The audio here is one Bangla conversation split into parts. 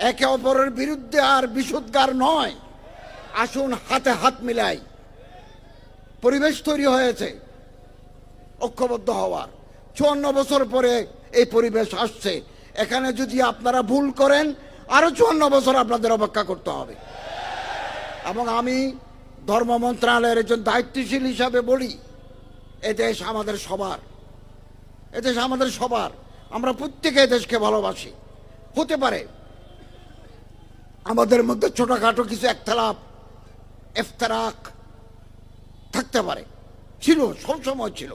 একে অপরের বিরুদ্ধে আর বিশুদ্ধার নয়, আসুন হাতে হাত মিলাই। পরিবেশ তৈরি হয়েছে ঐক্যবদ্ধ হওয়ার, 54 বছর পরে এই পরিবেশ আসছে। এখানে যদি আপনারা ভুল করেন আরো 54 বছর আপনাদের অপেক্ষা করতে হবে। এবং আমি ধর্ম মন্ত্রণালয়ের একজন দায়িত্বশীল হিসাবে বলি, এদেশ আমাদের সবার, এদেশ আমাদের সবার। আমরা প্রত্যেকে এদেশকে ভালোবাসি। হতে পারে আমাদের মধ্যে ছোটখাটো কিছু একতলাপ ইফতারাক থাকতে পারে, ছিল, সবসময় ছিল,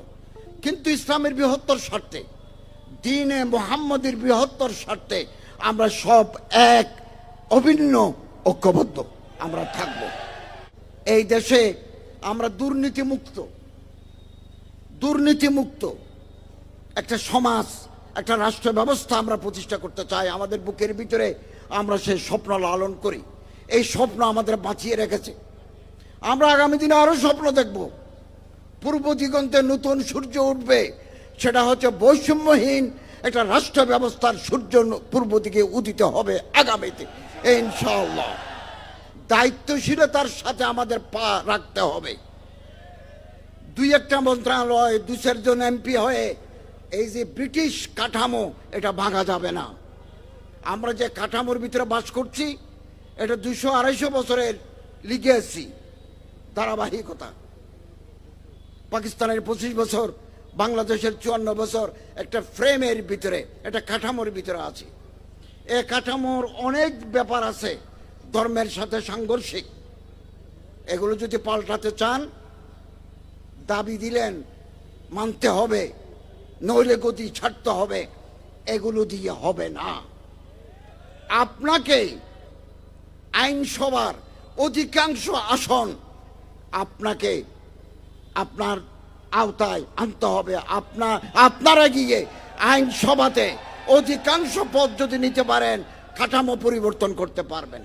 কিন্তু ইসলামের বৃহত্তর স্বার্থে, দ্বীনে মুহাম্মদের বৃহত্তর স্বার্থে আমরা সব এক, অভিন্ন, ঐক্যবদ্ধ আমরা থাকব। এই দেশে আমরা দুর্নীতিমুক্ত একটা সমাজ, একটা রাষ্ট্র ব্যবস্থা আমরা প্রতিষ্ঠা করতে চাই। আমাদের বুকের ভিতরে আমরা সেই স্বপ্ন লালন করি। এই স্বপ্ন আমাদের বাঁচিয়ে রেখেছে। আমরা আগামী দিনে আরো স্বপ্ন দেখব। পূর্ব দিগন্তে নতুন সূর্য উঠবে, সেটা হচ্ছে বৈষম্যহীন একটা রাষ্ট্র ব্যবস্থার সূর্য পূর্ব দিকে উদিত হবে আগামীতে ইনশাআল্লাহ। দায়িত্বশীলতার সাথে আমাদের পা রাখতে হবে। 2-1টা মন্ত্রণালয়, 2-4 জন এমপি হয়ে এই যে ব্রিটিশ কাঠামো, এটা ভাঙা যাবে না। আমরা যে কাঠামোর ভিতরে বাস করছি, এটা 200-250 বছরের লিগেসি, ধারাবাহিকতা। পাকিস্তানের 25 বছর, বাংলাদেশের 54 বছর, একটা ফ্রেমের ভিতরে, একটা কাঠামোর ভিতরে আছে। এ কাঠামোর অনেক ব্যাপার আছে ধর্মের সাথে সাংঘর্ষিক। এগুলো যদি পাল্টাতে চান, দাবি দিলেন মানতে হবে, নইলে গতি ছাড়তে হবে, এগুলো দিয়ে হবে না। আপনাকে আইনসভার অধিকাংশ আসন আপনাকে আপনার আওতায় আনতে হবে। আপনারা গিয়ে আইনসভাতে অধিকাংশ পদ যদি নিতে পারেন, কাঠামো পরিবর্তন করতে পারবেন।